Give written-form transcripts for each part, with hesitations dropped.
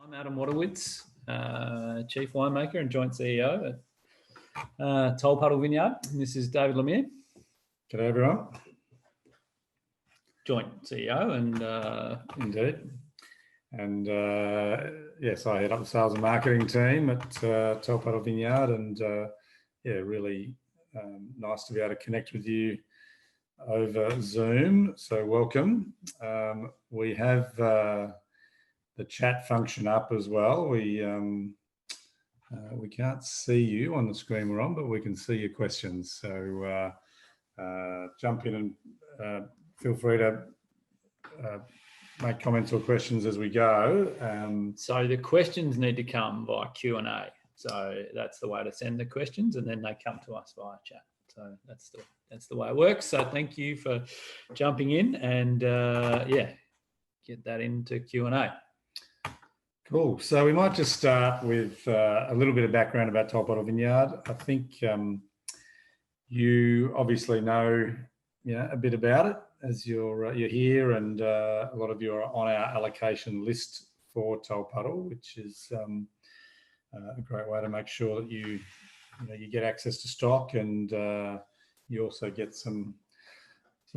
I'm Adam Wadewitz, Chief Winemaker and Joint CEO at Tolpuddle Vineyard. And this is David LeMire. G'day everyone. Joint CEO and... Indeed. And yes, I head up the sales and marketing team at Tolpuddle Vineyard, and yeah, really nice to be able to connect with you over Zoom. So welcome. We have the chat function up as well. We can't see you on the screen we're on, but we can see your questions. So jump in and feel free to make comments or questions as we go. So the questions need to come via Q&A. So that's the way to send the questions, and then they come to us via chat. So that's the way it works. So thank you for jumping in, and yeah, get that into Q&A. Cool. So we might just start with a little bit of background about Tolpuddle Vineyard. I think you obviously know a bit about it as you're here, and a lot of you are on our allocation list for Tolpuddle, which is a great way to make sure that you get access to stock, and you also get some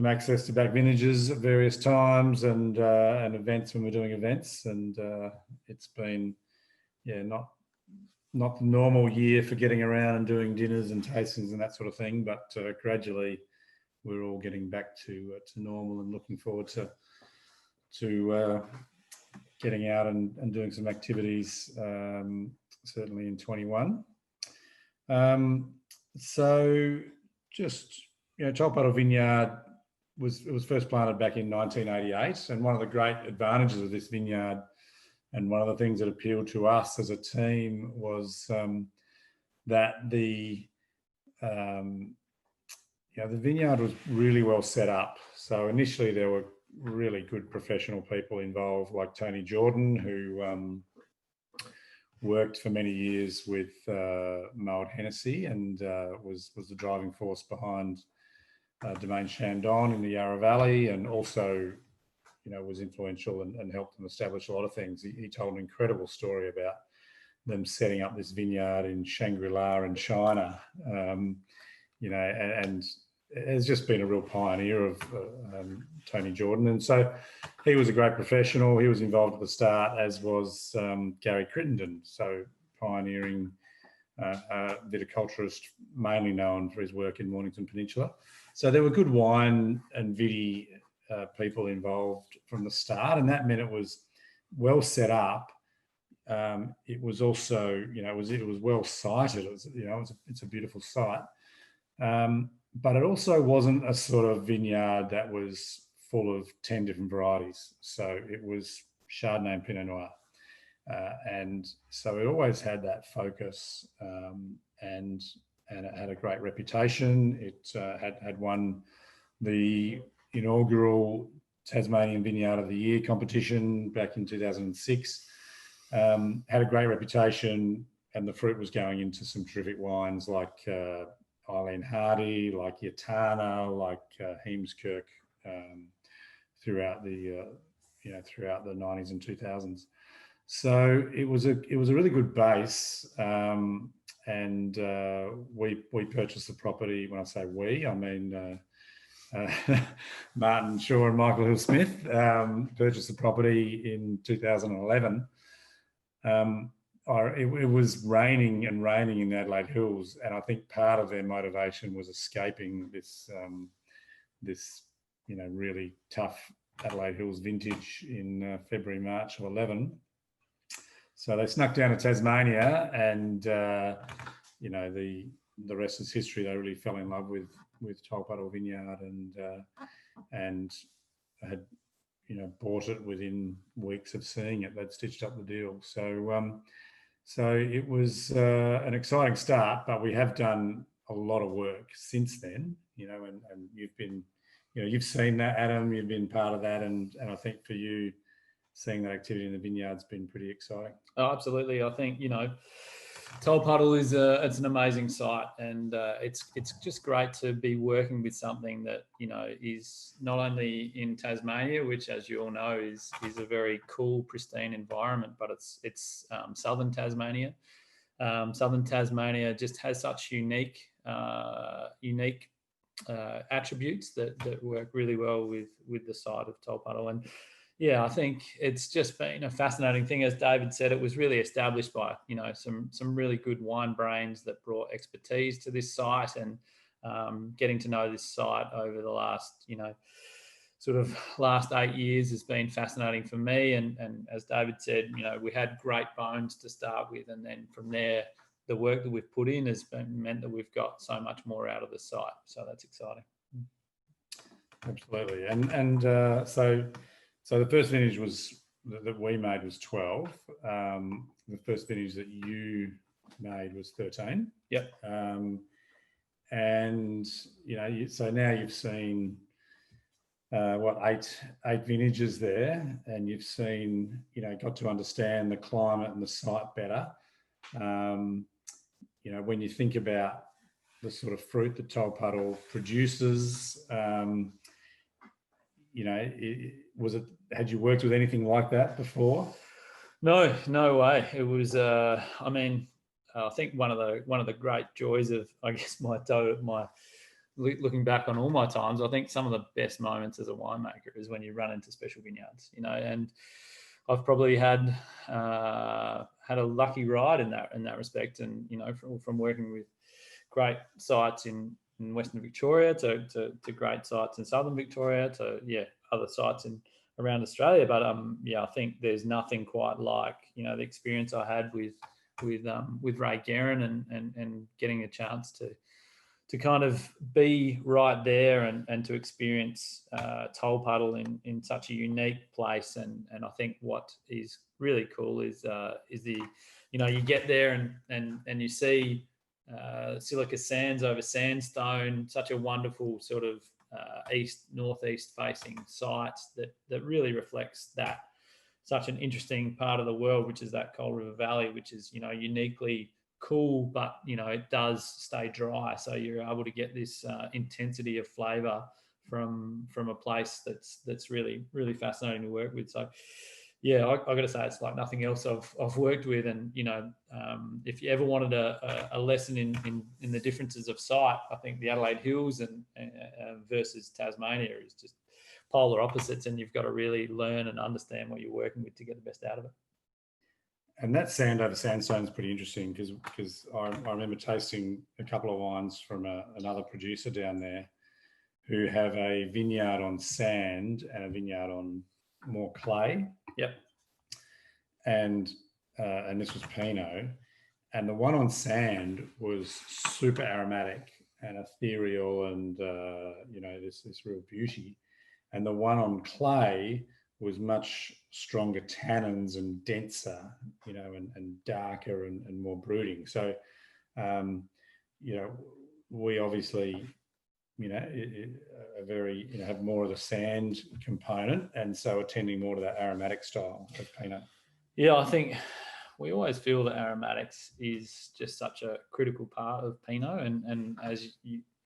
access to back vintages at various times and events when we're doing events. And it's been not the normal year for getting around and doing dinners and tastings and that sort of thing, but gradually we're all getting back to normal and looking forward to getting out and doing some activities, certainly in 21. So just, Tolpuddle Vineyard was first planted back in 1988, and one of the great advantages of this vineyard, and one of the things that appealed to us as a team, was that the vineyard was really well set up. So initially there were really good professional people involved, like Tony Jordan, who worked for many years with Moet Hennessy and was the driving force behind Domaine Chandon in the Yarra Valley, and also was influential and helped them establish a lot of things. He told an incredible story about them setting up this vineyard in Shangri-La in China, and has just been a real pioneer of Tony Jordan. And so he was a great professional. He was involved at the start, as was Gary Crittenden, so pioneering viticulturist, mainly known for his work in Mornington Peninsula. So there were good wine and viti people involved from the start, and that meant it was well set up. It was also, it was well sited. It's a beautiful site. But it also wasn't a sort of vineyard that was full of 10 different varieties. So it was Chardonnay and Pinot Noir. And so it always had that focus, and it had a great reputation. It had won the inaugural Tasmanian Vineyard of the Year competition back in 2006. Had a great reputation, and the fruit was going into some terrific wines like Eileen Hardy, like Yatana, like Heemskirk, throughout the 90s and 2000s. So it was a really good base, and we purchased the property. When I say we, I mean Martin Shaw and Michael Hill Smith purchased the property in 2011. It was raining in the Adelaide Hills, and I think part of their motivation was escaping this really tough Adelaide Hills vintage in February, March of 11. So they snuck down to Tasmania, and the rest is history. They really fell in love with Tolpuddle Vineyard, and had bought it within weeks of seeing it. They'd stitched up the deal. So it was an exciting start, but we have done a lot of work since then, and you've been, you've seen that, Adam, you've been part of that. And I think for you, seeing that activity in the vineyard's been pretty exciting. Oh, absolutely. I think, Tolpuddle is it's an amazing site, and it's just great to be working with something that is not only in Tasmania, which, as you all know, is a very cool, pristine environment, but it's southern Tasmania. Southern Tasmania just has such unique attributes that work really well with the site of Tolpuddle. And yeah, I think it's just been a fascinating thing. As David said, it was really established by some really good wine brains that brought expertise to this site, and getting to know this site over the last sort of last 8 years has been fascinating for me. And as David said, we had great bones to start with, and then from there, the work that we've put in has meant that we've got so much more out of the site. So that's exciting. Absolutely. And so the first vintage that we made was 12. The first vintage that you made was 13. Yep. And so now you've seen eight vintages there, and you've seen got to understand the climate and the site better. When you think about the sort of fruit that Tolpuddle produces, had you worked with anything like that before? No way. It was I think one of the great joys of, I guess, my looking back on all my times, I think some of the best moments as a winemaker is when you run into special vineyards, and I've probably had a lucky ride in that respect. And from working with great sites in Western Victoria to great sites in Southern Victoria to other sites around Australia. But I think there's nothing quite like the experience I had with Ray Guerin and getting a chance to kind of be right there and to experience Tolpuddle in such a unique place. And I think what is really cool is the you get there and you see silica sands over sandstone, such a wonderful sort of northeast facing site that really reflects that such an interesting part of the world, which is that Coal River Valley, which is uniquely cool, but it does stay dry, so you're able to get this intensity of flavor from a place that's really fascinating to work with. So yeah, I got to say, it's like nothing else I've worked with. And if you ever wanted a lesson in the differences of site, I think the Adelaide Hills and versus Tasmania is just polar opposites, and you've got to really learn and understand what you're working with to get the best out of it. And that sand over sandstone is pretty interesting because I remember tasting a couple of wines from another producer down there who have a vineyard on sand and a vineyard on more clay. Yep. And this was Pinot, and the one on sand was super aromatic and ethereal, and this real beauty. And the one on clay was much stronger tannins and denser, and darker and more brooding. So, we obviously, are very, have more of the sand component, and so are tending more to that aromatic style of Pinot. Yeah, I think we always feel that aromatics is just such a critical part of Pinot, and as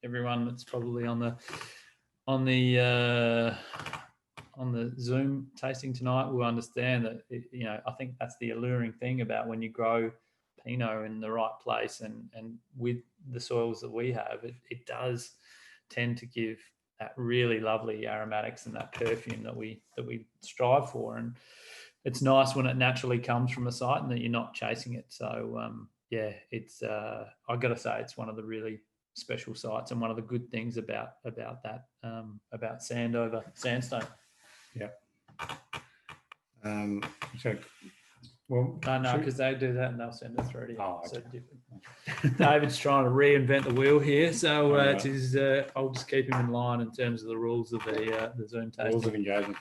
everyone that's probably on the Zoom tasting tonight will understand that I think that's the alluring thing about when you grow Pinot in the right place and with the soils that we have, it does tend to give that really lovely aromatics and that perfume that we strive for. And it's nice when it naturally comes from a site and that you're not chasing it. So it's I got to say, it's one of the really special sites and one of the good things about that about sand over sandstone. Yeah. No, because they do that and they'll send it through to you. Oh, okay. So different. David's trying to reinvent the wheel here, so I'll just keep him in line in terms of the rules of the Zoom tasting. Rules of engagement.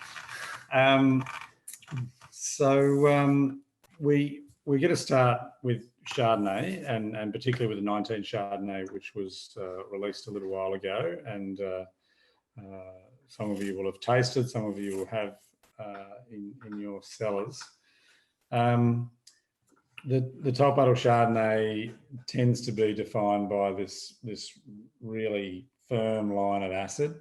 So we get to start with Chardonnay, and particularly with the 19 Chardonnay, which was released a little while ago, and some of you will have tasted, some of you will have in your cellars. The Tolpuddle Chardonnay tends to be defined by this really firm line of acid,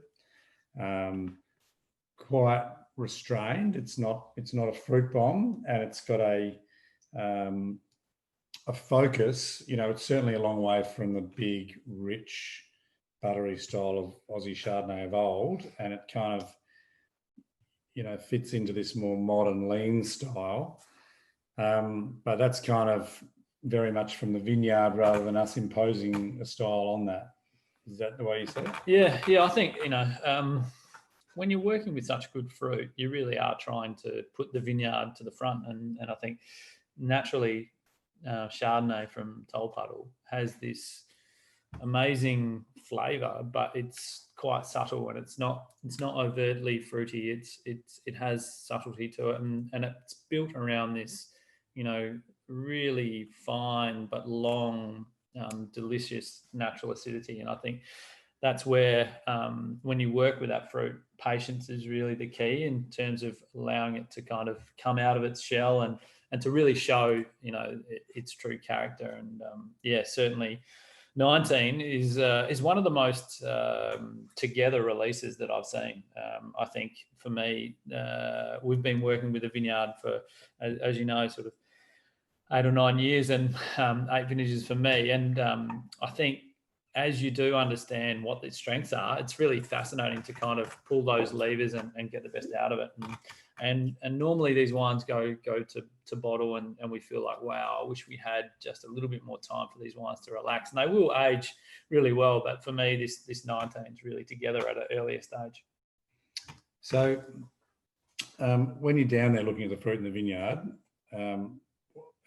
quite restrained. It's not a fruit bomb, and it's got a focus. It's certainly a long way from the big, rich, buttery style of Aussie Chardonnay of old, and it kind of fits into this more modern, lean style. But that's kind of very much from the vineyard rather than us imposing a style on that. Is that the way you see it? Yeah. I think, when you're working with such good fruit, you really are trying to put the vineyard to the front. And I think naturally Chardonnay from Tolpuddle has this amazing flavour, but it's quite subtle, and it's not overtly fruity. It has subtlety to it, and it's built around this, really fine but long, delicious natural acidity. And I think that's where, when you work with that fruit, patience is really the key in terms of allowing it to kind of come out of its shell and to really show, its true character. And certainly 19 is one of the most together releases that I've seen. I think for me, we've been working with a vineyard for, as you know, sort of 8 or 9 years, and 8 vintages for me. And I think as you do understand what the strengths are, it's really fascinating to kind of pull those levers and get the best out of it. And normally these wines go to bottle, and we feel like, wow, I wish we had just a little bit more time for these wines to relax. And they will age really well, but for me, this 19 is really together at an earlier stage. So when you're down there looking at the fruit in the vineyard,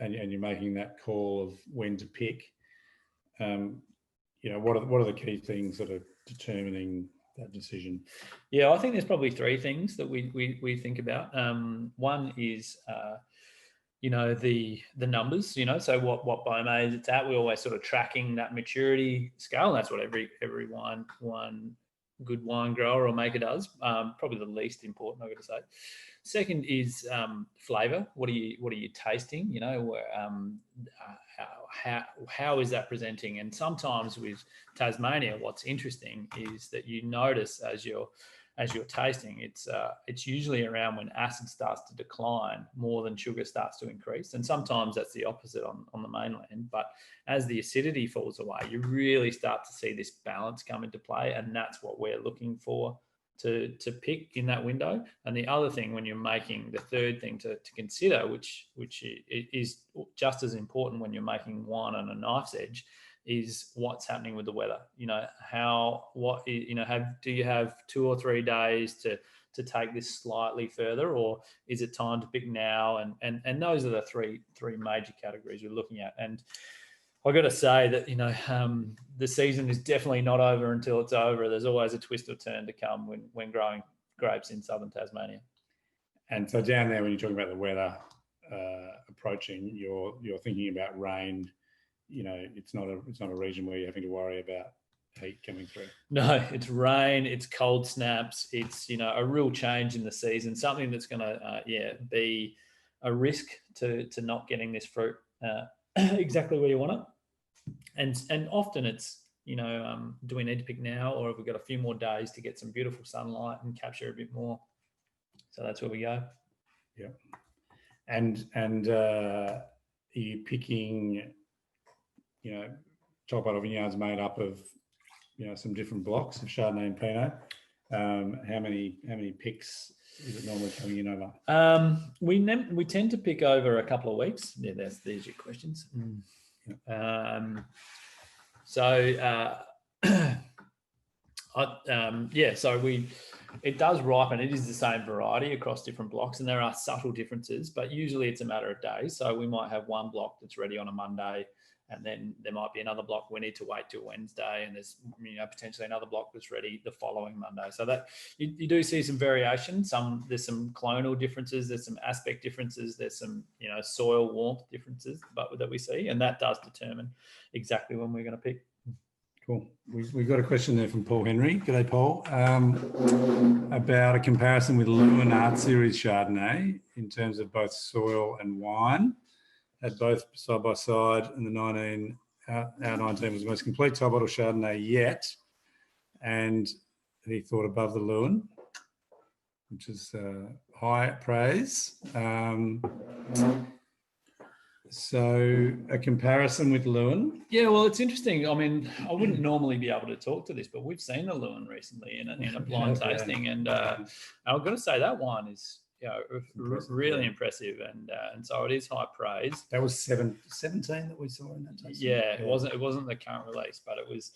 and you're making that call of when to pick, what are the key things that are determining that decision? Yeah, I think there's probably 3 things that we think about. One is, the numbers. So what BOME it's at. We're always sort of tracking that maturity scale, and that's what every one good wine grower or maker does. Probably the least important, I've got to say. Second is flavour. What are you tasting? How is that presenting? And sometimes with Tasmania, what's interesting is that you notice as you're tasting, it's usually around when acid starts to decline more than sugar starts to increase. And sometimes that's the opposite on the mainland. But as the acidity falls away, you really start to see this balance come into play, and that's what we're looking for to pick in that window. And the other thing, when you're making, the third thing to consider, which is just as important when you're making wine on a knife's edge, is what's happening with the weather. Do you have 2 or 3 days to take this slightly further, or is it time to pick now? And those are the three major categories we're looking at. And I've got to say that, the season is definitely not over until it's over. There's always a twist or turn to come when growing grapes in southern Tasmania. And so down there, when you're talking about the weather approaching, you're thinking about rain. It's not a region where you're having to worry about heat coming through. No, it's rain, it's cold snaps, it's a real change in the season, something that's going to be a risk to not getting this fruit exactly where you want it. And often it's do we need to pick now, or have we got a few more days to get some beautiful sunlight and capture a bit more? So that's where we go. Yeah. And are you picking, Tolpuddle Vineyard's made up of some different blocks of Chardonnay and Pinot. How many picks is it normally coming in over? We tend to pick over a couple of weeks. Yeah, there's your questions. It does ripen. It is the same variety across different blocks, and there are subtle differences, but usually it's a matter of days. So we might have one block that's ready on a Monday, and then there might be another block we need to wait till Wednesday, and there's potentially another block that's ready the following Monday. So that you do see some variation. There's some clonal differences, there's some aspect differences, there's some soil warmth differences, but that we see, and that does determine exactly when we're going to pick. Cool. We've got a question there from Paul Henry. G'day, Paul. About a comparison with Lewin Art Series Chardonnay in terms of both soil and wine. had both side by side, and our 19 was the most complete Tolpuddle Chardonnay yet, and he thought above the Lewin, which is high praise. So a comparison with Lewin. Yeah, well, it's interesting. I mean, I wouldn't normally be able to talk to this, but we've seen a Lewin recently in a blind tasting, and I've got to say that wine is really impressive, and so it is high praise. That was 17 that we saw in that tasting. Yeah, it wasn't the current release, but it's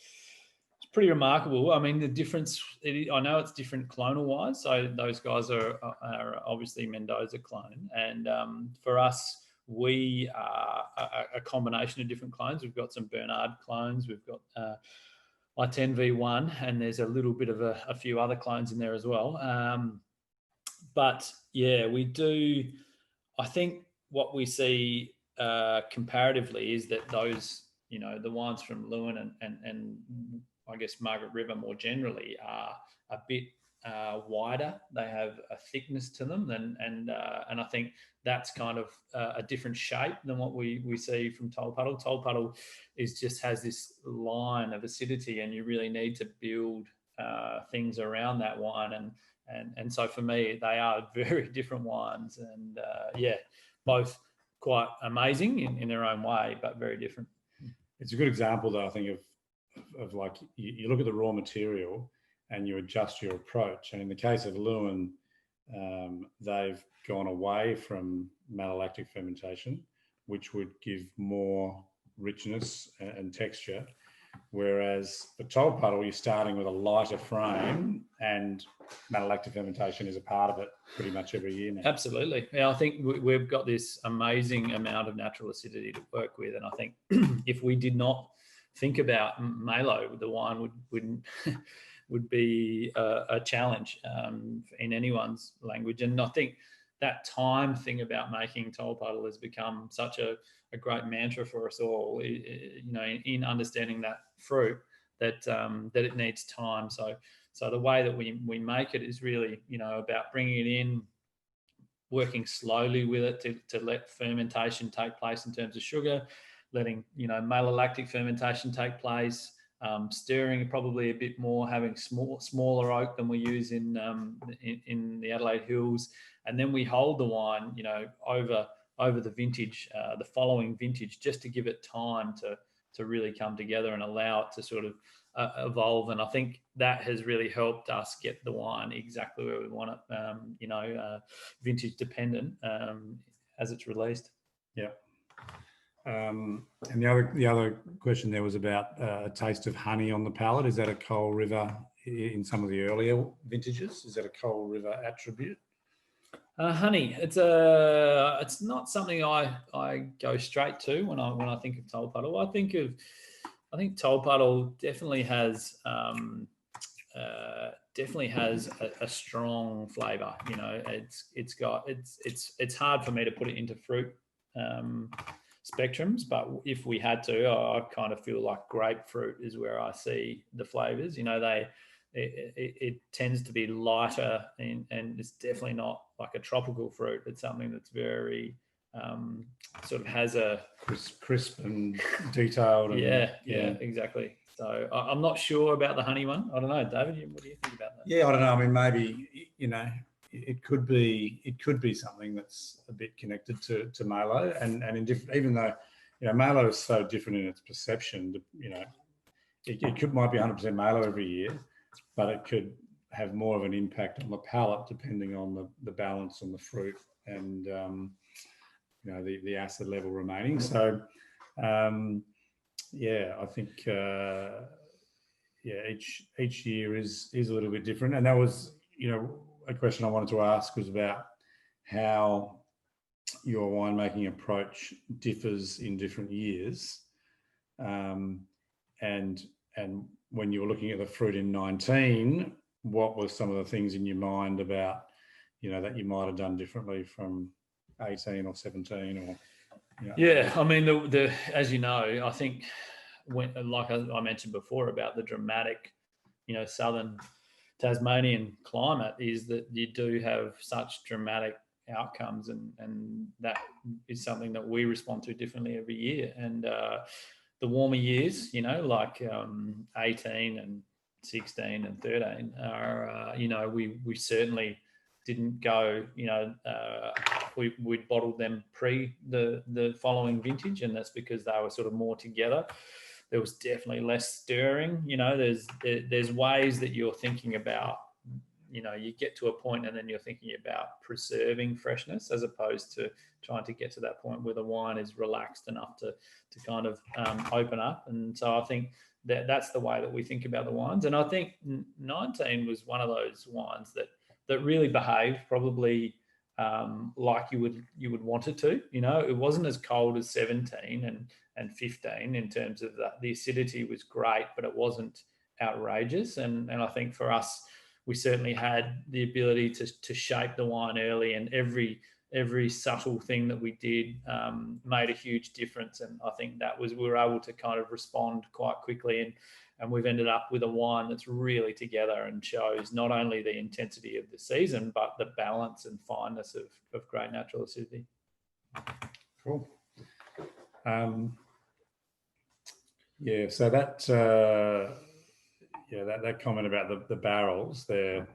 pretty remarkable. I mean, the difference. I know it's different clonal wise, so those guys are obviously Mendoza clone, and for us, we are a combination of different clones. We've got some Bernard clones, we've got I10V1, and there's a little bit of a few other clones in there as well. But yeah, we do. I think what we see comparatively is that those, the wines from Lewin and I guess Margaret River more generally are a bit wider. They have a thickness to them, and I think that's kind of a different shape than what we see from Tolpuddle. Tolpuddle has this line of acidity, and you really need to build things around that wine. And so for me, they are very different wines, and both quite amazing in their own way, but very different. It's a good example, though, I think, of like you look at the raw material and you adjust your approach. And in the case of Lewin, they've gone away from malolactic fermentation, which would give more richness and texture. Whereas for Tolpuddle, you're starting with a lighter frame, and malolactic fermentation is a part of it pretty much every year now. Absolutely. Yeah, I think we've got this amazing amount of natural acidity to work with, and I think if we did not think about Malo, the wine would be a challenge in anyone's language. And I think that time thing about making Tolpuddle has become such a great mantra for us all, in understanding that fruit, that it needs time. So the way that we make it is really, about bringing it in, working slowly with it to let fermentation take place in terms of sugar, letting, malolactic fermentation take place, stirring probably a bit more, having smaller oak than we use in the Adelaide Hills, and then we hold the wine, over the vintage, the following vintage, just to give it time to really come together and allow it to sort of evolve. And I think that has really helped us get the wine exactly where we want it, vintage dependent, as it's released. Yeah. And the other question there was about a taste of honey on the palate. Is that a Coal River in some of the earlier vintages? Is that a Coal River attribute? Honey, it's not something I go straight to when I think of Tolpuddle. I think Tolpuddle definitely has a strong flavour. It's hard for me to put it into fruit spectrums, but if we had to, I kind of feel like grapefruit is where I see the flavours. It tends to be lighter, and it's definitely not like a tropical fruit. It's something that's very sort of has a crisp and detailed. And, yeah, exactly. So I'm not sure about the honey one. I don't know, David. What do you think about that? Yeah, I don't know. I mean, maybe it could be something that's a bit connected to Malo, and even though Malo is so different in its perception, it might be 100% Malo every year, but it could have more of an impact on the palate depending on the balance on the fruit and the acid level remaining. So I think each year is a little bit different, and that was a question I wanted to ask was about how your winemaking approach differs in different years, and when you were looking at the fruit in 19, what were some of the things in your mind about, that you might have done differently from 18 or 17 or? Yeah, I mean, as you know, I think like I mentioned before about the dramatic, southern Tasmanian climate, is that you do have such dramatic outcomes, and that is something that we respond to differently every year. And the warmer years, like 18 and 16 and 13 are, we certainly didn't go, we bottled them pre the following vintage, and that's because they were sort of more together. There was definitely less stirring. There's ways that you're thinking about, you get to a point and then you're thinking about preserving freshness as opposed to trying to get to that point where the wine is relaxed enough to kind of open up. And so I think that's the way that we think about the wines. And I think 19 was one of those wines that really behaved probably like you would want it to. It wasn't as cold as 17 and 15 in terms of the acidity was great, but it wasn't outrageous. And I think for us, we certainly had the ability to shape the wine early, and every subtle thing that we did made a huge difference. And I think we were able to kind of respond quite quickly, and we've ended up with a wine that's really together and shows not only the intensity of the season, but the balance and fineness of great natural acidity. Cool. So that comment about the barrels there,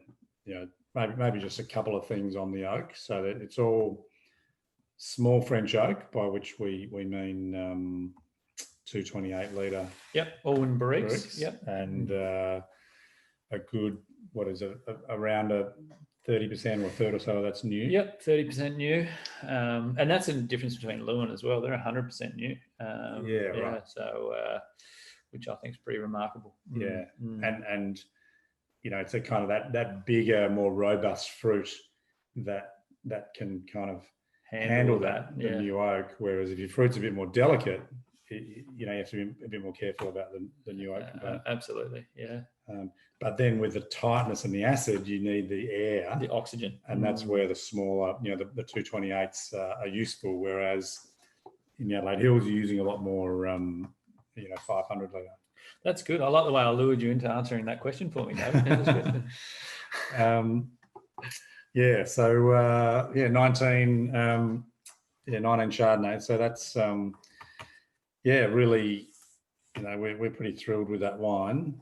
maybe just a couple of things on the oak. So that it's all small French oak, by which we mean 228 litre. Yep, all in barriques. Yep, and a good, around a 30% or a third or so that's new. Yep, 30% new, and that's the difference between Lewin as well. They're 100% new. Right. So, which I think is pretty remarkable. Yeah, and it's a kind of that bigger, more robust fruit that can kind of handle the new oak. Whereas if your fruit's a bit more delicate, you have to be a bit more careful about the new oak component. Absolutely, yeah. But then with the tightness and the acid, you need the air, the oxygen, and that's where the smaller, the 228s are useful. Whereas in the Adelaide Hills, you're using a lot more, 500 litre. That's good. I like the way I lured you into answering that question for me, David. Yeah, that's good. 19 Chardonnay. So that's really, we're pretty thrilled with that wine.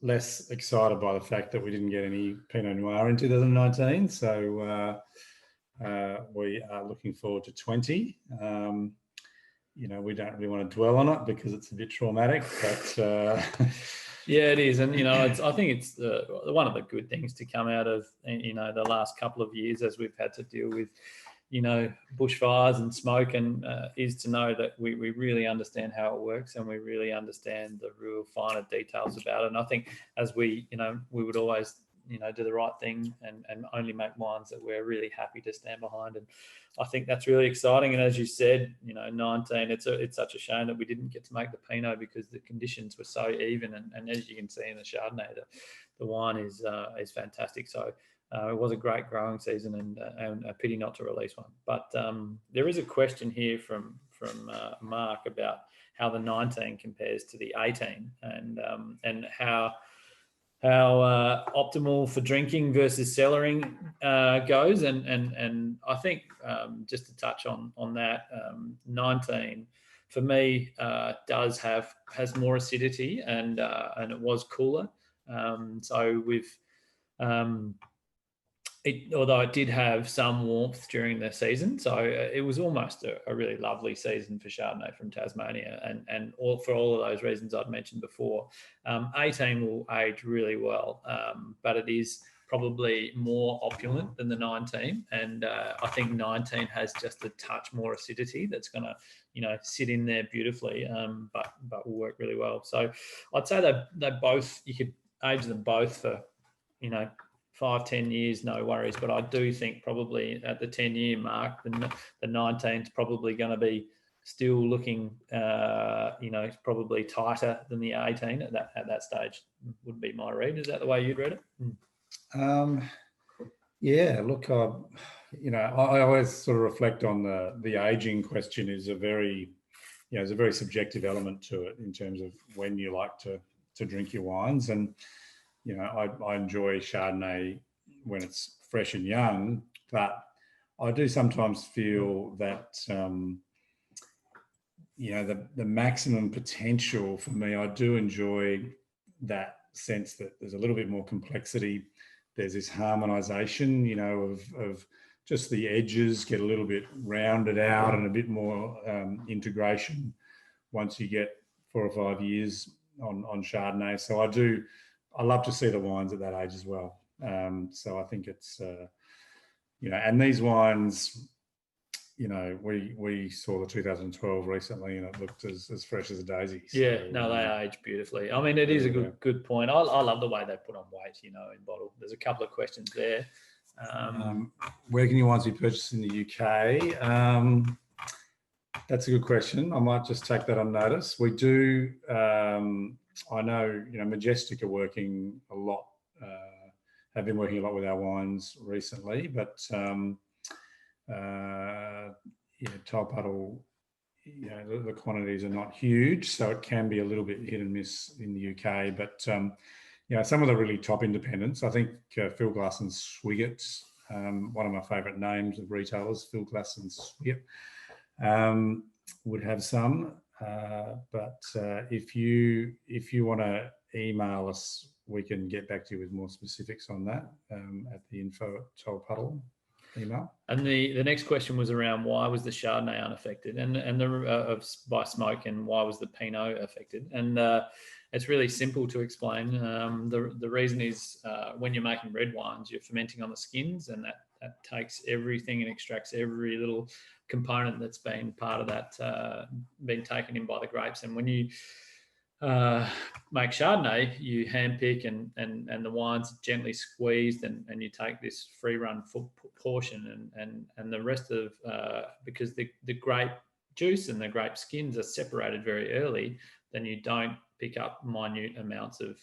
Less excited by the fact that we didn't get any Pinot Noir in 2019. So we are looking forward to 20. We don't really want to dwell on it because it's a bit traumatic, but yeah, it is. And I think it's one of the good things to come out of the last couple of years, as we've had to deal with bushfires and smoke, and is to know that we really understand how it works, and we really understand the real finer details about it. And I think as we would always do the right thing and only make wines that we're really happy to stand behind. And I think that's really exciting. And as you said, 19, it's such a shame that we didn't get to make the Pinot because the conditions were so even. And as you can see in the Chardonnay, the wine is fantastic. So it was a great growing season, and a pity not to release one. But there is a question here from Mark about how the 19 compares to the 18, and how optimal for drinking versus cellaring goes, and I think just to touch on that, 19 for me has more acidity, and it was cooler. So with although it did have some warmth during the season, so it was almost a really lovely season for Chardonnay from Tasmania, and for all of those reasons I'd mentioned before. 18 will age really well, but it is probably more opulent than the 19, and I think 19 has just a touch more acidity that's going to sit in there beautifully, but will work really well. So I'd say they both, you could age them both for 5-10 years, no worries. But I do think probably at the 10-year mark, the 19 is probably going to be still looking, probably tighter than the 18 at that stage. Would be my read. Is that the way you'd read it? Yeah. Look, I always sort of reflect on the aging question. Is a very, there's a very subjective element to it in terms of when you like to drink your wines. And I enjoy Chardonnay when it's fresh and young, But I do sometimes feel that, the maximum potential for me, I do enjoy that sense that there's a little bit more complexity. There's this harmonization, of just the edges get a little bit rounded out and a bit more integration once you get 4 or 5 years on Chardonnay. So I love to see the wines at that age as well. So I think it's, and these wines, we saw the 2012 recently, and it looked as fresh as a daisy. Yeah, no, they age beautifully. I mean, it is a good point. I love the way they put on weight, in bottle. There's a couple of questions there. Where can your wines be purchased in the UK? That's a good question. I might just take that on notice. We do. I know, Majestic are working a lot. Have been working a lot with our wines recently, but Tolpuddle, the quantities are not huge, so it can be a little bit hit and miss in the UK. But some of the really top independents, I think Phil Glass and Swiggett, one of my favourite names of retailers, Phil Glass and Swiggett, would have some. But if you want to email us, we can get back to you with more specifics on that at the info@Tolpuddle email. And the next question was around why was the Chardonnay unaffected and by smoke, and why was the Pinot affected? And it's really simple to explain. The reason is when you're making red wines, you're fermenting on the skins, and that takes everything and extracts every little component that's been part of that, been taken in by the grapes. And when you make Chardonnay, you handpick and the wine's gently squeezed, and you take this free run portion and the rest of, because the grape juice and the grape skins are separated very early, then you don't pick up minute amounts of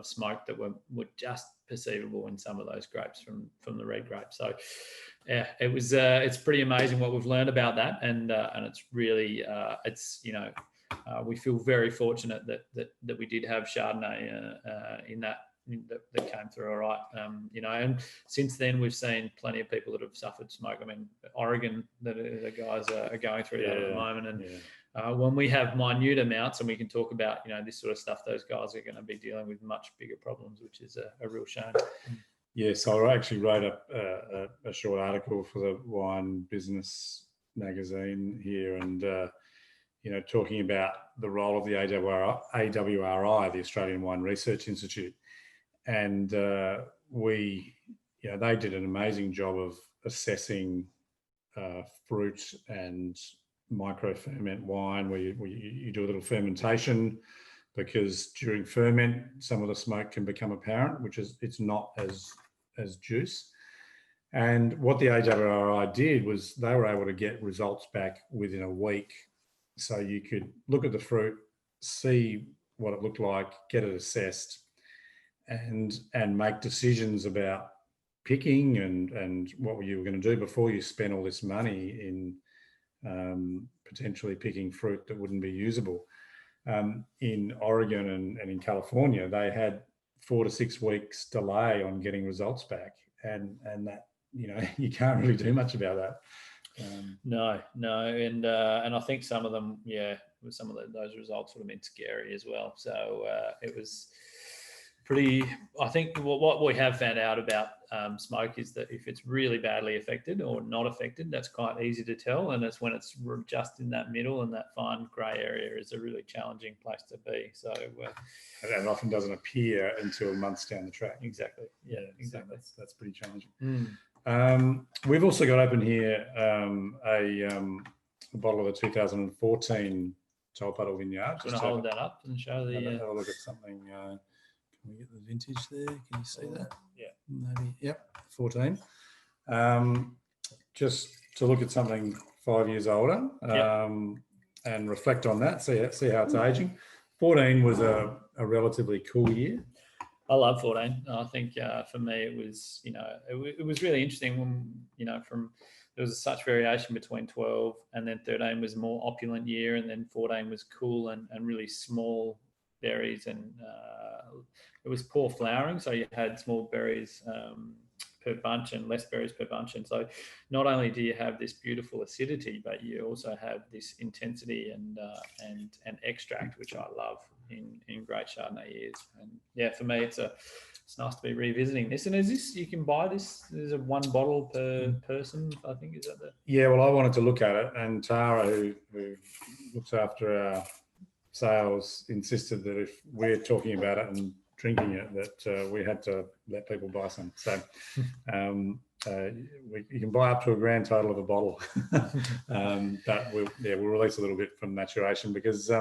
smoke that were just perceivable in some of those grapes from the red grapes. So yeah, it's pretty amazing what we've learned about that, and it's really we feel very fortunate that we did have Chardonnay that came through all right. And since then we've seen plenty of people that have suffered smoke. I mean, Oregon, the guys are going through that at the moment. And when we have minute amounts and we can talk about, this sort of stuff, those guys are going to be dealing with much bigger problems, which is a real shame. Yes, I actually wrote a short article for the Wine Business magazine here, and talking about the role of the AWRI, the Australian Wine Research Institute. And they did an amazing job of assessing fruit and micro-ferment wine, where you do a little fermentation, because during ferment, some of the smoke can become apparent, it's not as juice. And what the AWRI did was they were able to get results back within a week. So you could look at the fruit, see what it looked like, get it assessed, and make decisions about picking and what you were going to do before you spend all this money in potentially picking fruit that wouldn't be usable. In Oregon and in California, they had 4 to 6 weeks delay on getting results back, and that you can't really do much about that. No, and I think some of them, some of those results would have been scary as well. So it was pretty. I think what we have found out about smoke is that if it's really badly affected or not affected, that's quite easy to tell, and it's when it's just in that middle, and that fine grey area is a really challenging place to be. So and that often doesn't appear until months down the track. Exactly. Yeah, exactly. So that's pretty challenging. We've also got open here a bottle of the 2014 Tolpuddle Vineyard. Do you want to hold that up and show the... Have a look at something. Can we get the vintage there? Can you see that? Yeah. Maybe. Yep, 14. Just to look at something 5 years older and reflect on that, see how it's aging. 14 was a relatively cool year. I love 14. I think for me it was, it was really interesting when, there was such variation between 12 and then 13 was a more opulent year, and then 14 was cool and really small berries, and it was poor flowering, so you had small berries per bunch and less berries per bunch. And so not only do you have this beautiful acidity, but you also have this intensity and extract, which I love in great Chardonnay years. And yeah, for me, it's nice to be revisiting this. And is this, you can buy this, there's a one bottle per person, I think, is that the... Yeah, well, I wanted to look at it, and Tara, who looks after our sales, insisted that if we're talking about it and drinking it, that we had to let people buy some. So you can buy up to a grand total of a bottle, but we'll release a little bit from maturation because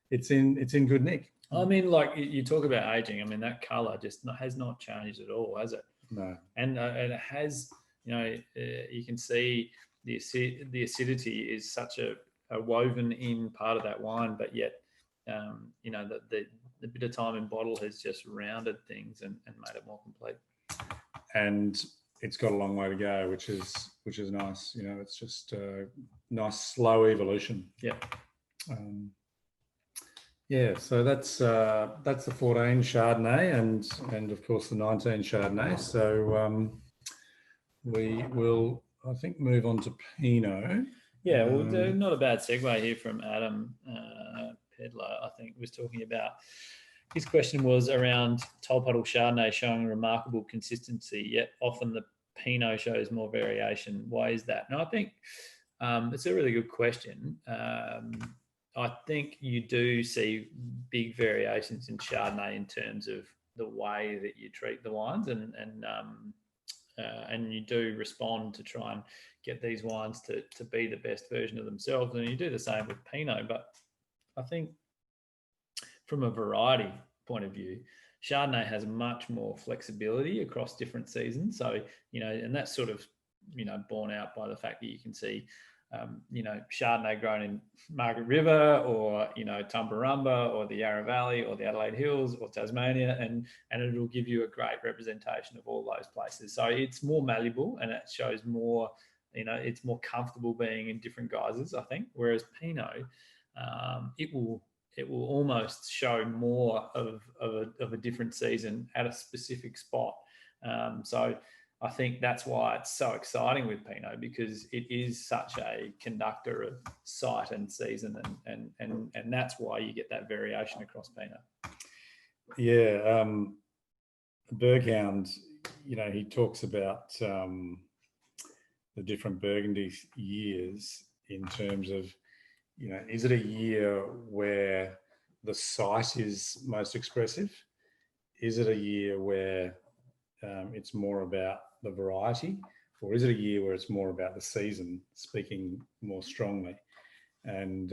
it's in good nick. I mean, like you talk about aging. I mean, that colour just has not changed at all, has it? No. And it has, you know, you can see the acidity is such a woven in part of that wine, but yet, you know, the bit of time in bottle has just rounded things and made it more complete. And it's got a long way to go, which is nice. You know, it's just a nice slow evolution. Yep. Yeah, so that's the 14 Chardonnay and of course the 19 Chardonnay. So we will, I think, move on to Pinot. Yeah, well, not a bad segue here from Adam Pedler. I think was talking about, his question was around Tolpuddle Chardonnay showing remarkable consistency, yet often the Pinot shows more variation. Why is that? And I think it's a really good question. I think you do see big variations in Chardonnay in terms of the way that you treat the wines, and you do respond to try and get these wines to be the best version of themselves, and you do the same with Pinot. But I think from a variety point of view, Chardonnay has much more flexibility across different seasons. So, you know, and that's sort of, you know, borne out by the fact that you can see you know, Chardonnay grown in Margaret River or, you know, Tumbarumba or the Yarra Valley or the Adelaide Hills or Tasmania, and it'll give you a great representation of all those places. So it's more malleable and it shows more, you know, it's more comfortable being in different guises, I think. Whereas Pinot, it will almost show more of a different season at a specific spot. So I think that's why it's so exciting with Pinot, because it is such a conductor of site and season, and that's why you get that variation across Pinot. Yeah, Berghound, you know, he talks about the different Burgundy years in terms of, you know, is it a year where the site is most expressive? Is it a year where it's more about the variety, or is it a year where it's more about the season speaking more strongly? And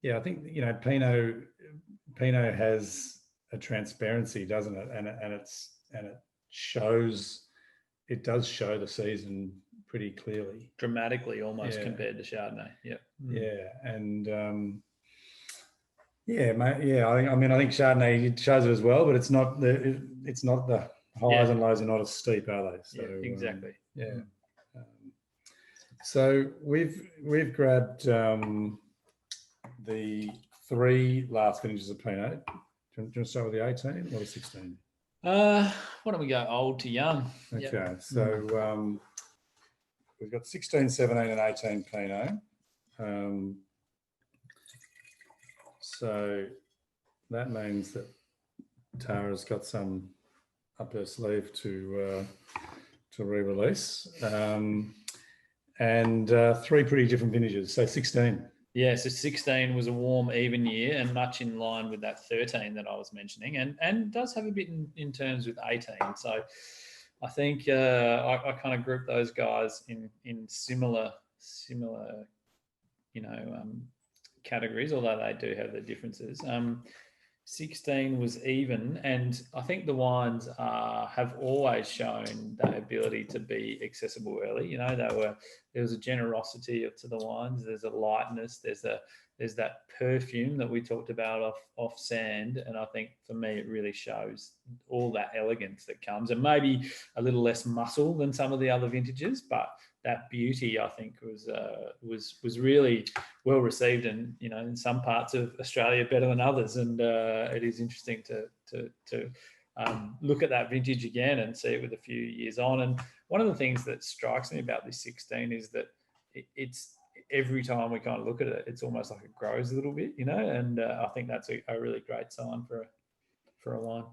yeah, I think, you know, Pinot has a transparency, doesn't it? And it does show the season pretty clearly, dramatically almost, compared to Chardonnay. Yep. Yeah, and I think Chardonnay shows it as well, but it's not the highs and lows are not as steep, are they? So, yeah, exactly. So we've grabbed the 3 last finishes of Pinot. Do you want to start with the 18 or the 16? Why don't we go old to young? Okay, yep. So we've got 16, 17 and 18 Pinot. So that means that Tara's got some up her sleeve to re-release, and 3 pretty different vintages. So 16. Yeah, so 16 was a warm, even year, and much in line with that 13 that I was mentioning, and does have a bit in terms with 18. So I think I kind of group those guys in similar you know, categories, although they do have their differences. 16 was even, and I think the wines have always shown that ability to be accessible early. You know, there was a generosity to the wines. There's a lightness. There's that perfume that we talked about off sand, and I think for me it really shows all that elegance that comes, and maybe a little less muscle than some of the other vintages, but that beauty, I think, was really well received, and, you know, in some parts of Australia better than others. And it is interesting to look at that vintage again and see it with a few years on. And one of the things that strikes me about this 16 is that it's every time we kind of look at it, it's almost like it grows a little bit, you know. And I think that's a really great sign for a wine.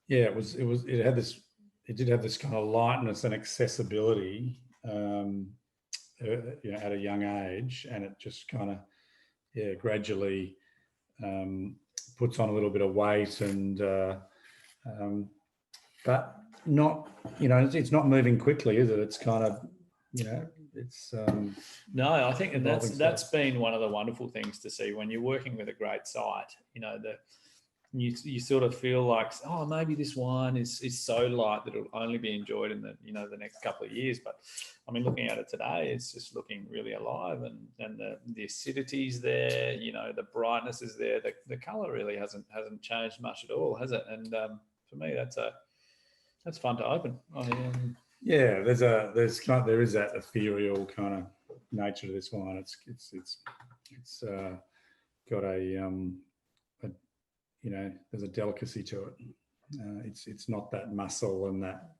Yeah, it did have this kind of lightness and accessibility, at a young age, and it just kind of, gradually puts on a little bit of weight, and but not, it's not moving quickly, is it? It's kind of, it's no, I think, and that's been one of the wonderful things to see when you're working with a great site. You sort of feel like, oh, maybe this wine is so light that it'll only be enjoyed in the the next couple of years. But I mean, looking at it today, it's just looking really alive, and the acidity's there. The brightness is there. The color really hasn't changed much at all, has it? And for me, that's fun to open. Yeah, there is that ethereal kind of nature to this wine. It's got there's a delicacy to it. It's not that muscle and that,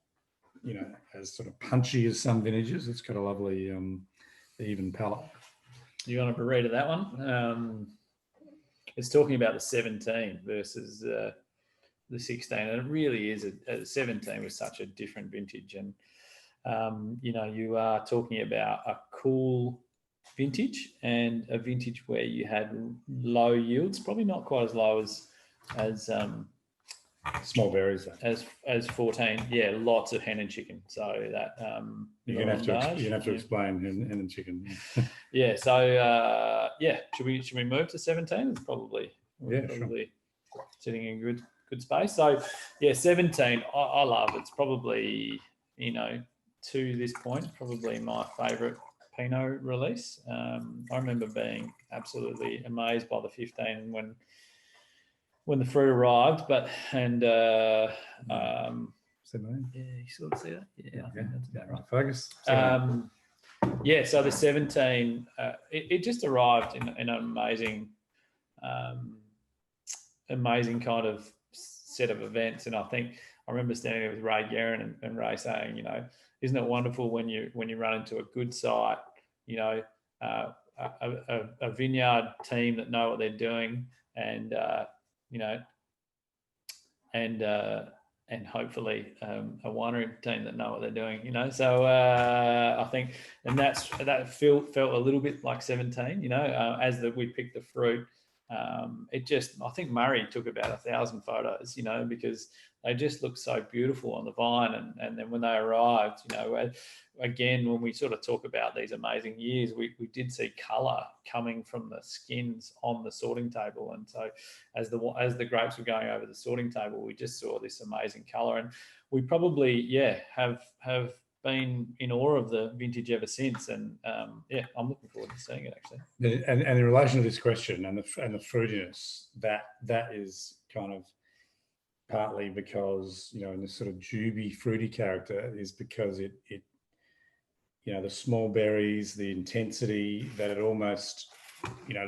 as sort of punchy as some vintages. It's got a lovely even palate. You want to read that one? It's talking about the 17 versus the 16, and it really is. 17 was such a different vintage, and you are talking about a cool vintage and a vintage where you had low yields, probably not quite as low as small berries as 14. Yeah, lots of hen and chicken. So that you're gonna have to explain hen and chicken. Yeah. So should we move to 17? It's probably sitting in good space. So yeah, 17. I love. It's probably to this point probably my favourite Pinot release. I remember being absolutely amazed by the 15 when the fruit arrived, yeah, you sort of see that. Yeah, I think that's about right. Focus. So the 17, it just arrived in an amazing kind of set of events, and I think I remember standing there with Ray Guerin and Ray saying, isn't it wonderful when you run into a good site, a vineyard team that know what they're doing, and and hopefully a winery team that know what they're doing, So I think, and that felt a little bit like 17, as we picked the fruit. I think Murray took about 1,000 photos, because they just looked so beautiful on the vine. And then when they arrived, again, when we sort of talk about these amazing years, we did see colour coming from the skins on the sorting table. And so as the grapes were going over the sorting table, we just saw this amazing colour. And we probably, have been in awe of the vintage ever since. And I'm looking forward to seeing it, actually. And in relation to this question and the fruitiness, that is kind of partly because, in this sort of juby fruity character is because it the small berries, the intensity, that it almost,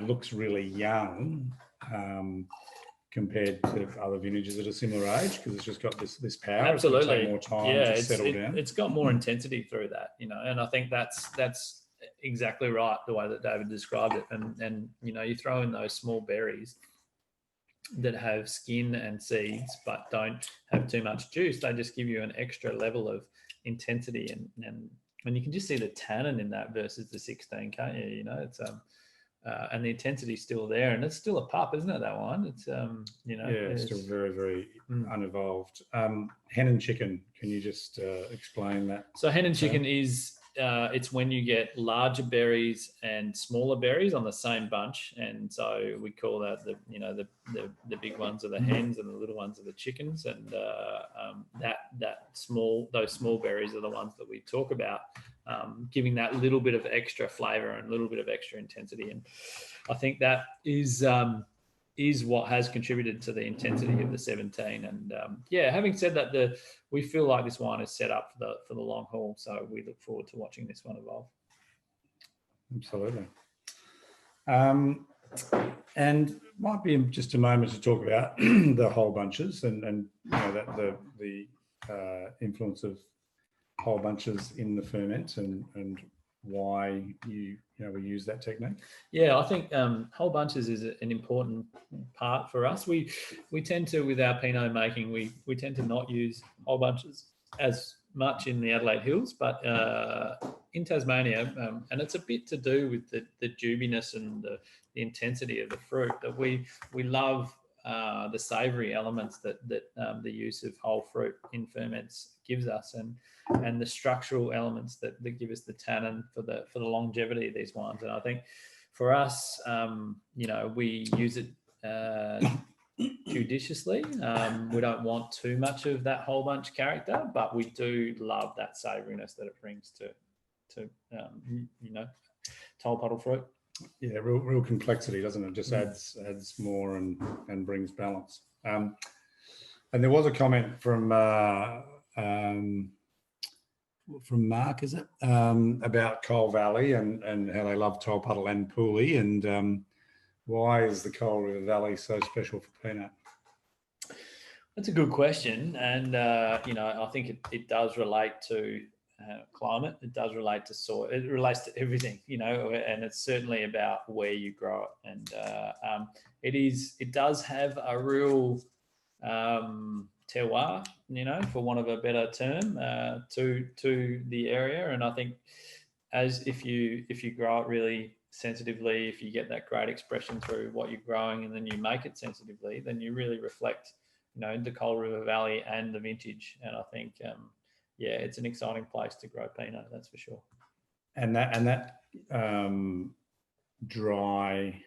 looks really young compared to other vintages at a similar age, because it's just got this power. Absolutely. It's more time to settle down. It's got more intensity through that, and I think that's exactly right, the way that David described it. And you throw in those small berries that have skin and seeds but don't have too much juice, they just give you an extra level of intensity, and you can just see the tannin in that versus the 16, can't you? It's and the intensity's still there, and it's still a pup, isn't it, that one? It's it's still very, very unevolved. Hen and chicken, can you just explain that? So hen and chicken is it's when you get larger berries and smaller berries on the same bunch, and so we call that the big ones are the hens and the little ones are the chickens, and those small berries are the ones that we talk about, giving that little bit of extra flavour and a little bit of extra intensity. And I think that is what has contributed to the intensity of the 17. And having said that, we feel like this wine is set up for the long haul, so we look forward to watching this one evolve. Absolutely. And might be just a moment to talk about the whole bunches and you know, that the influence of whole bunches in the ferment and why we use that technique. Yeah, I think whole bunches is an important part for us. We tend to, with our Pinot making, we tend to not use whole bunches as much in the Adelaide Hills, but in Tasmania, and it's a bit to do with the dubiness and the intensity of the fruit, that we love the savoury elements that the use of whole fruit in ferments gives us, and the structural elements that give us the tannin for the longevity of these wines. And I think for us, we use it judiciously. We don't want too much of that whole bunch character, but we do love that savouriness that it brings to Tolpuddle fruit. Yeah, real complexity, doesn't it? Just adds more and brings balance. And there was a comment from Mark, is it, about Coal Valley and how they love Tolpuddle and Pooley, and why is the Coal River Valley so special for Pinot? That's a good question, and I think it does relate to climate. It does relate to soil. It relates to everything, and it's certainly about where you grow it. And it does have a real terroir, for want of a better term, to the area. And I think if you grow it really sensitively, if you get that great expression through what you're growing, and then you make it sensitively, then you really reflect, the Coal River Valley and the vintage. And I think, it's an exciting place to grow Pinot, that's for sure. And that dry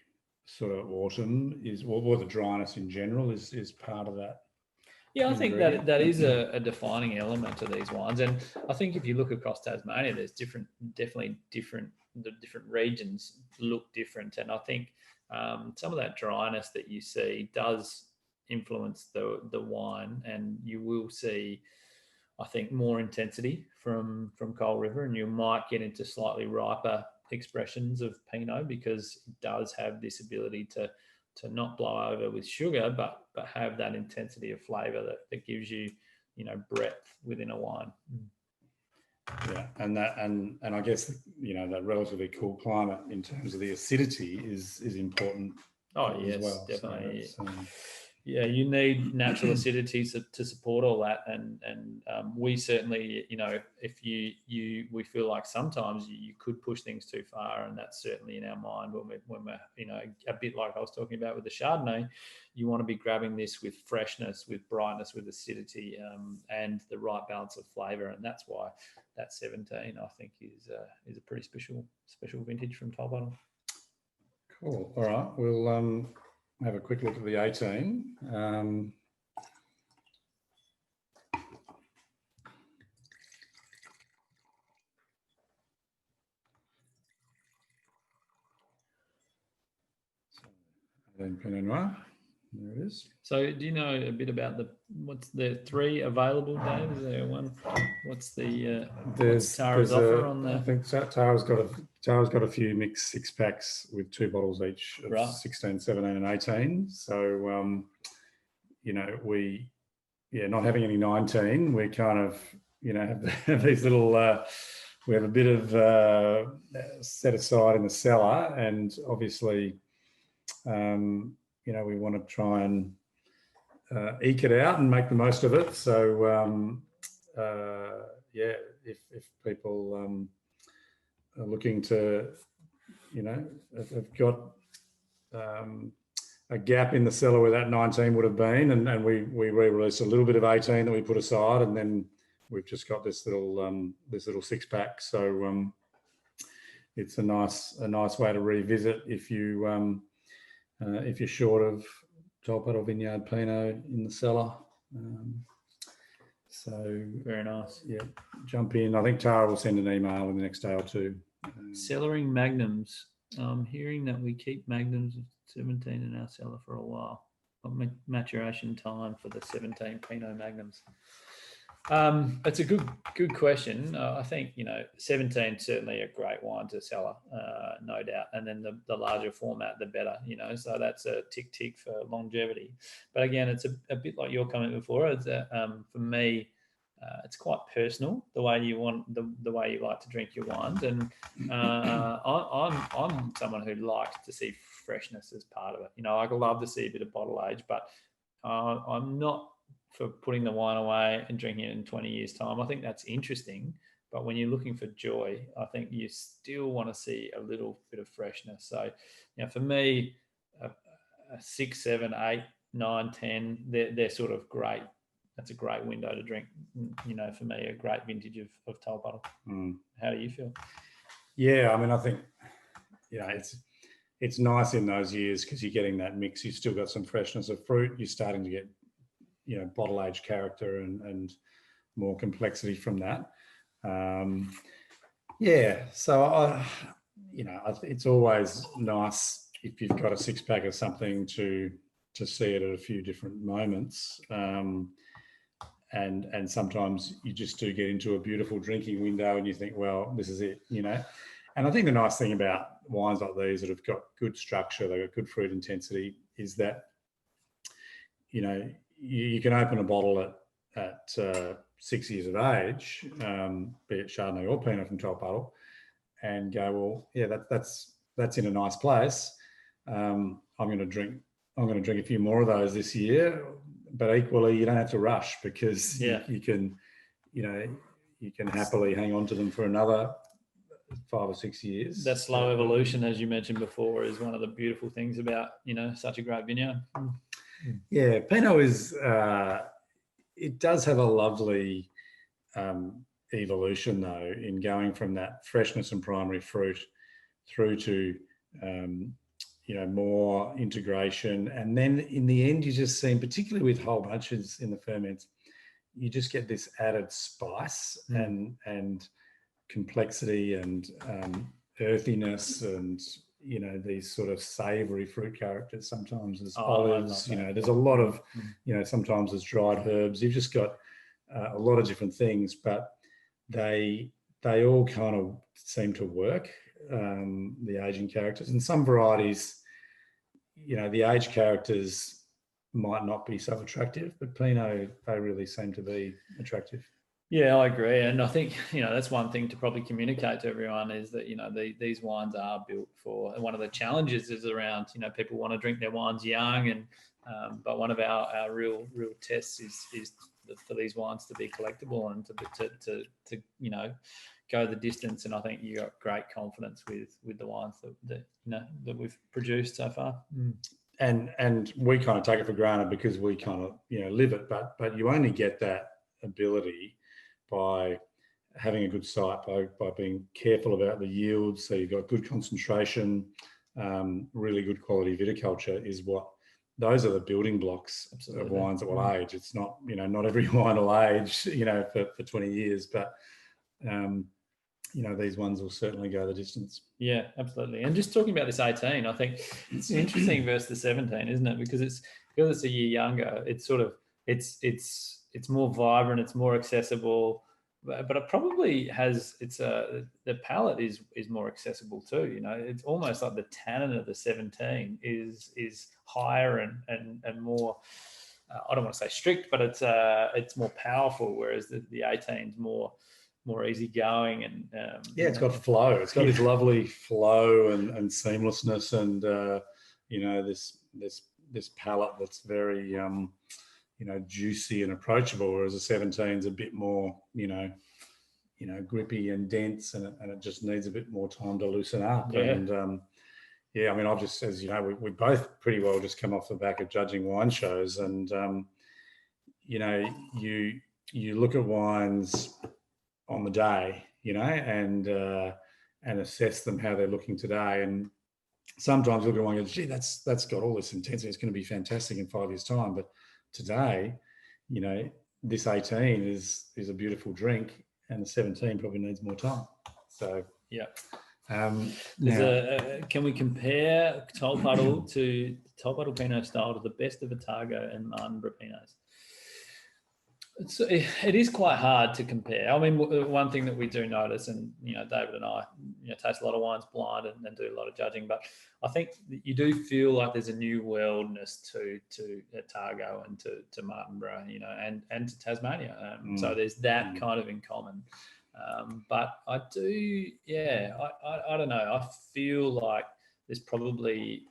sort of autumn or the dryness in general is part of that. Yeah, I think that is a defining element to these wines. And I think if you look across Tasmania, there's definitely different. The different regions look different, and I think some of that dryness that you see does influence the wine, and you will see, I think, more intensity from Coal River, and you might get into slightly riper expressions of Pinot, because it does have this ability to not blow over with sugar, but have that intensity of flavour that gives you, breadth within a wine. Yeah, and I guess that relatively cool climate in terms of the acidity is important. Oh yes, as well. definitely. So yeah, you need natural acidity to support all that, and we certainly, if we feel like sometimes you could push things too far, and that's certainly in our mind when we're a bit like I was talking about with the Chardonnay. You want to be grabbing this with freshness, with brightness, with acidity, and the right balance of flavour, and that's why that 17 I think is a pretty special vintage from Tolpuddle. Cool. All right, we'll have a quick look at the 18. Pinot Noir. There it is. So, do you know a bit about what's the three available, Dave? Is there one? What's what's Tara's offer on the? I think Tara's got a few mixed 6-packs with 2 bottles each of right. 16, 17, and 18. So, we not having any 19, we kind of have these little. We have a bit of set aside in the cellar, and obviously. We want to try and eke it out and make the most of it. So, if people are looking to, have got a gap in the cellar where that 19 would have been, and we re-released a little bit of 18 that we put aside, and then we've just got this little 6-pack. So it's a nice way to revisit if you're short of Tolpuddle Vineyard Pinot in the cellar. So very nice. Yeah, jump in. I think Tara will send an email in the next day or two. Cellaring magnums. I'm hearing that we keep magnums of 17 in our cellar for a while. Maturation time for the 17 Pinot magnums. It's a good question. I think 17 is certainly a great wine to cellar, no doubt. And then the larger format, the better. So that's a tick for longevity. But again, it's a bit like your comment before. It's for me, it's quite personal the way you want the way you like to drink your wines. And I'm someone who likes to see freshness as part of it. I love to see a bit of bottle age, but I'm not for putting the wine away and drinking it in 20 years' time. I think that's interesting. But when you're looking for joy, I think you still want to see a little bit of freshness. So, for me, a 6, 7, 8, 9, 10, they're sort of great. That's a great window to drink, for me, a great vintage of Tolpuddle. How do you feel? Yeah, I mean, I think, it's nice in those years because you're getting that mix. You've still got some freshness of fruit. You're starting to get bottle age character and more complexity from that. So it's always nice if you've got a 6-pack of something to see it at a few different moments. And sometimes you just do get into a beautiful drinking window and you think, well, this is it, And I think the nice thing about wines like these that have got good structure, they've got good fruit intensity, is that, you can open a bottle at 6 years of age, be it Chardonnay or Pinot from Tolpuddle, and go, well, yeah, that's in a nice place. I'm going to drink a few more of those this year, but equally, you don't have to rush because you can happily hang on to them for another 5 or 6 years. That slow evolution, as you mentioned before, is one of the beautiful things about such a great vineyard. Yeah, Pinot is. It does have a lovely evolution, though, in going from that freshness and primary fruit through to more integration, and then in the end, you just seem, particularly with whole bunches in the ferments, you just get this added spice and complexity and earthiness and these sort of savoury fruit characters. Sometimes there's olives, there's a lot of, sometimes there's dried herbs. You've just got a lot of different things, but they all kind of seem to work, the aging characters. And some varieties, the age characters might not be so attractive, but Pinot, they really seem to be attractive. Yeah, I agree. And I think, that's one thing to probably communicate to everyone is that, these wines are built for, and one of the challenges is around, people want to drink their wines young. And, but one of our real tests is for these wines to be collectible and to go the distance. And I think you got great confidence with the wines that we've produced so far. And we kind of take it for granted because we kind of, live it, but you only get that ability by having a good site, by being careful about the yields. So you've got good concentration, really good quality viticulture those are the building blocks of wines that will age. It's not, not every wine will age, for 20 years, but, these ones will certainly go the distance. Yeah, absolutely. And just talking about this 18, I think it's interesting versus the 17, isn't it? Because it's a year younger. It's sort of, it's more vibrant, it's more accessible, but it probably has the palate is more accessible too. It's almost like the tannin of the 17 is higher and more. I don't want to say strict, but it's more powerful, whereas the 18 is more easygoing and it's got flow. It's got this lovely flow and seamlessness, and this palate that's very juicy and approachable, whereas a 17 is a bit more, grippy and dense, and it just needs a bit more time to loosen up. Yeah. And I mean, I've just, as we both pretty well just come off the back of judging wine shows, and you look at wines on the day, and assess them how they're looking today, and sometimes you look at one and go, gee, that's got all this intensity, it's going to be fantastic in 5 years' time, but today, this 18 is a beautiful drink, and the 17 probably needs more time. So yeah. Now, Can we compare Tolpuddle to Tolpuddle Pinot style to the best of Otago and Martinborough Pinots? It is quite hard to compare. I mean, one thing that we do notice, and David and I, taste a lot of wines blind and do a lot of judging, but I think you do feel like there's a new worldness to Otago and to Martinborough, and to Tasmania. So there's that kind of in common. But I do, I don't know. I feel like there's probably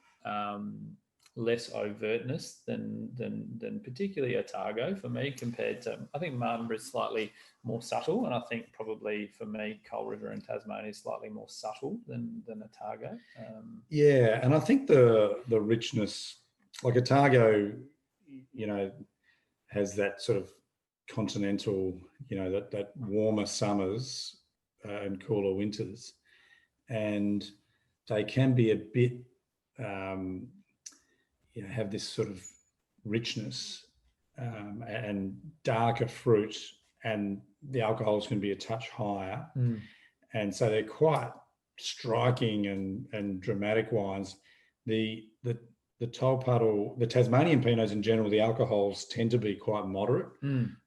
less overtness than particularly Otago for me compared to, I think Martinborough is slightly more subtle, and I think probably for me Coal River and Tasmania is slightly more subtle than Otago. And I think the richness, like Otago, has that sort of continental, that warmer summers and cooler winters, and they can be a bit have this sort of richness and darker fruit, and the alcohols can be a touch higher. And so they're quite striking and dramatic wines. The Tolpuddle, the Tasmanian Pinots in general, the alcohols tend to be quite moderate,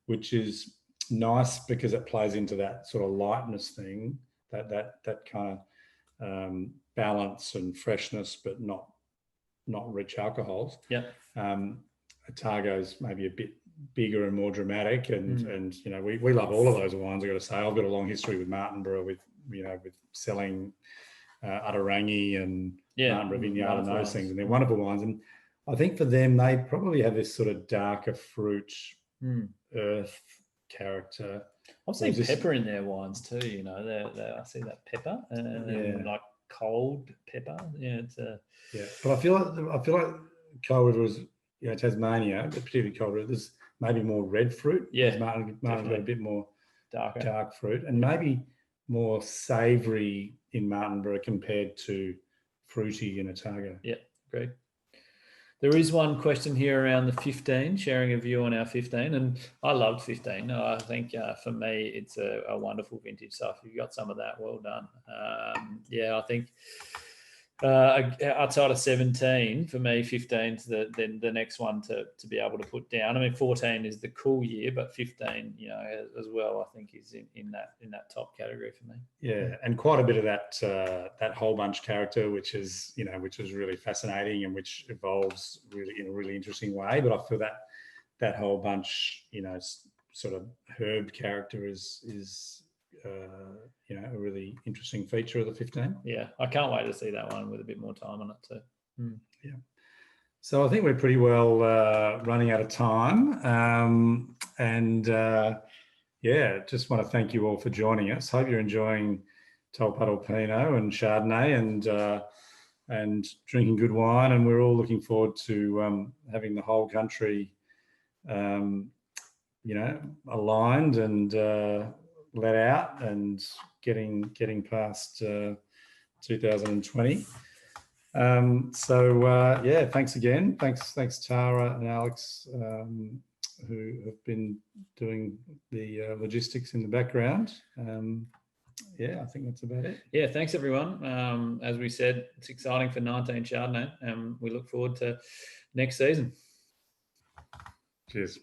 which is nice because it plays into that sort of lightness thing, that kind of balance and freshness, but not rich alcohols. Otago's maybe a bit bigger and more dramatic, and we love all of those wines. I've got to say, I've got a long history with Martinborough, with selling Utarangi and Tolpuddle Vineyard and those things, and they're wonderful wines. And I think for them, they probably have this sort of darker fruit, earth character. I've seen pepper in their wines too. I see that pepper and like cold pepper. But I feel like Coal River is, Tasmania, but particularly Coal River, there's maybe more red fruit. Martin's got a bit more dark fruit, and maybe more savoury in Martinborough compared to fruity in Otago. Yeah, great. There is one question here around the 15, sharing a view on our 15, and I loved 15. I think for me it's a wonderful vintage. So if you've got some of that, well done. I think outside of 17, for me, 15's the next one to be able to put down. I mean, 14 is the cool year, but 15, as well, I think is in that top category for me. Yeah, and quite a bit of that whole bunch character, which is really fascinating and which evolves really in a really interesting way. But I feel that whole bunch, sort of herb character is a really interesting feature of the 15. Yeah, I can't wait to see that one with a bit more time on it too. Yeah. So I think we're pretty well running out of time. Just want to thank you all for joining us. Hope you're enjoying Tolpuddle Pinot and Chardonnay and drinking good wine. And we're all looking forward to having the whole country, aligned and let out and getting past 2020. Thanks again. Thanks Tara and Alex, who have been doing the logistics in the background. I think that's about it. Yeah, thanks everyone. As we said, it's exciting for 19 Chardonnay, and we look forward to next season. Cheers.